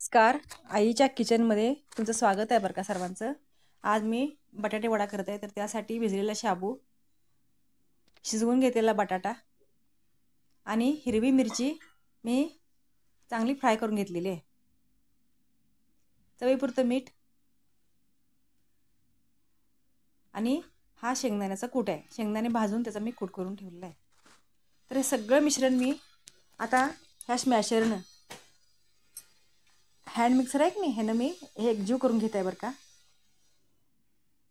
नमस्कार, आईच्या किचनमध्ये तुमचं स्वागत आहे बरं का सर्वांचं। आज मी बटाटे वडा करत आहे। तर त्यासाठी भिजलेला शाबू, शिजवून घेतलेला बटाटा आणि हिरवी मिरची मी चांगली फ्राय करून घेतलेली आहे। चवीपुरतं मीठ आणि हा शेंगदाण्याचा कूट आहे। शेंगदाणे भाजून त्याचा मी कूट करून ठेवलेला आहे। तर हे सगळं मिश्रण मी आता ह्या स्मॅशरनं, हँड मिक्सर आहे की नाही, ह्यानं मी हे एकजीव करून घेत आहे बरं का।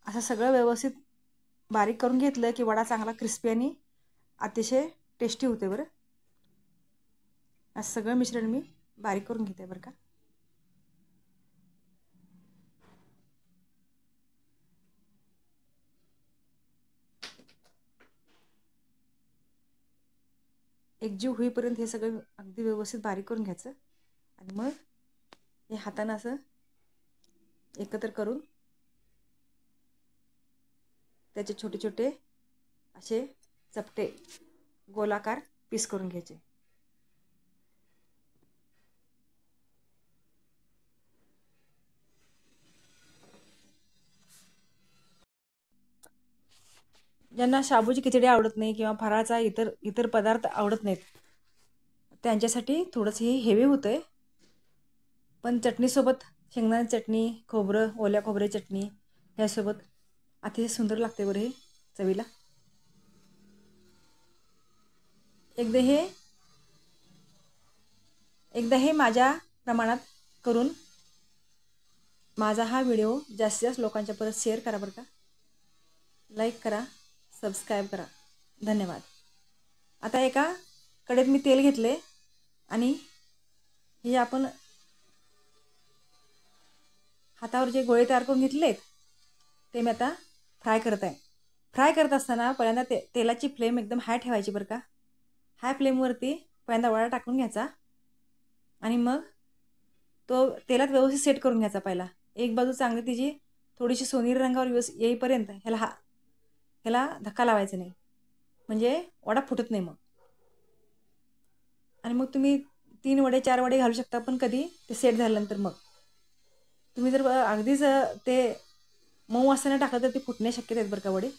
असं सगळं व्यवस्थित बारीक करून घेतलं की वडा चांगला क्रिस्पी आणि अतिशय टेस्टी होते बरं। असं सगळं मिश्रण मी बारीक करून घेते बरं का। एकजीव होईपर्यंत हे सगळं अगदी व्यवस्थित बारीक करून घ्यायचं आणि मग हे हातानं असं एकत्र करून त्याचे छोटे छोटे असे चपटे गोलाकार पीस करून घ्यायचे। ज्यांना शाबूची खिचडी आवडत नाही किंवा फराळाचा इतर पदार्थ आवडत नाहीत त्यांच्यासाठी थोडंसं हे हेवी होतंय, पण चटणीसोबत शेंगदाणे चटणी, खोबरं, ओल्या खोबऱ्याची चटणी ह्यासोबत अतिशय सुंदर लागते बरं हे चवीला। एकदा हे माझ्या प्रमाणात करून माझा हा व्हिडिओ जास्तीत जास्त लोकांच्या परत शेअर करा बरं का। लाईक करा, सबस्क्राईब करा। धन्यवाद। आता एका कढईत मी तेल घेतले आणि हे आपण हातावर जे गोळे तयार करून घेतलेत ते मी आता फ्राय करत आहे। फ्राय करत असताना पहिल्यांदा तेलाची फ्लेम एकदम हाय ठेवायची बरं का। हाय फ्लेमवरती पहिल्यांदा वडा टाकून घ्यायचा आणि मग तो तेलात व्यवस्थित सेट करून घ्यायचा। पहिला एक बाजू चांगली तिची थोडीशी सोनेरी रंगावर येईपर्यंत ह्याला धक्का लावायचा नाही, म्हणजे वडा फुटत नाही मग। आणि मग तुम्ही 3 वडे 4 वडे घालू शकता, पण कधी ते सेट झाल्यानंतर मग तुम्ही जर अगदीच ते मऊ असताना टाकलं तर ते फुटण्याची शक्यता आहेत बरं का वडे।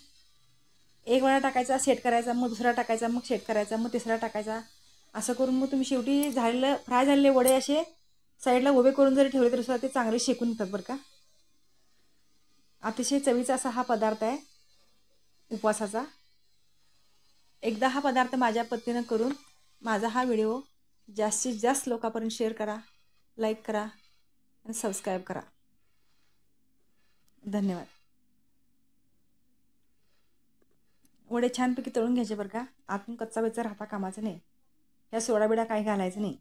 एक वडा टाकायचा, सेट करायचा, मग दुसरा टाकायचा, मग सेट करायचा, मग तिसरा टाकायचा, असं करून मग तुम्ही शेवटी फ्राय झालेले वडे असे साईडला उभे करून जरी ठेवले तरी सुद्धा ते चांगले शेकून येतात बरं का। अतिशय चवीचा असा हा पदार्थ आहे उपवासाचा। एकदा हा पदार्थ माझ्या पद्धतीनं करून माझा हा व्हिडिओ जास्तीत जास्त लोकांपर्यंत शेअर करा, लाईक करा आणि सबस्क्राईब करा। धन्यवाद। वडे छानपैकी तळून घ्यायचे बरं का, आतून कच्चा वेचा राहता कामाचं नाही। ह्या सोडा बिडा काही घालायचं नाही।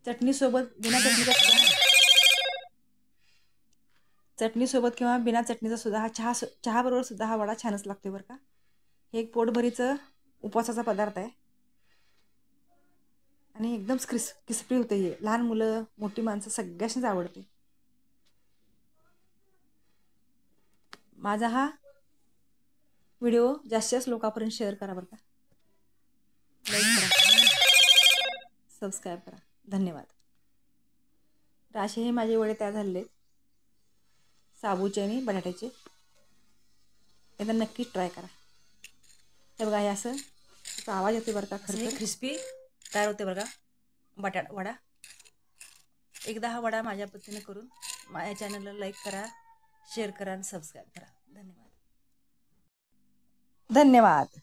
चटणीसोबत किंवा बिना चटणीचा सुद्धा हा चहा बरोबर सुद्धा हा वडा छानच लागतो बरं का। हे एक पोटभरीचं उपवासाचा पदार्थ आहे आणि एकदम क्रिस्पी होते। हे लहान मुलं, मोठी माणसं सगळ्यांनाच आवडते। माझा हा व्हिडिओ जास्तीत जास्त लोकांपर्यंत शेअर करा बरं का। लाईक करा, सबस्क्राईब करा। धन्यवाद। तर असे हे माझे वडे तयार झालेले साबूचे आणि बटाट्याचे। एकदा नक्कीच ट्राय करा। हे बघा, हे असं त्याचा आवाज येतो बरं का, खरं क्रिस्पी तयार होते बरं का वडा। एकदा हा वडा माझ्या पद्धतीने करून माझ्या चॅनलला लाईक करा, शेअर करा आणि सबस्क्राईब करा। धन्यवाद।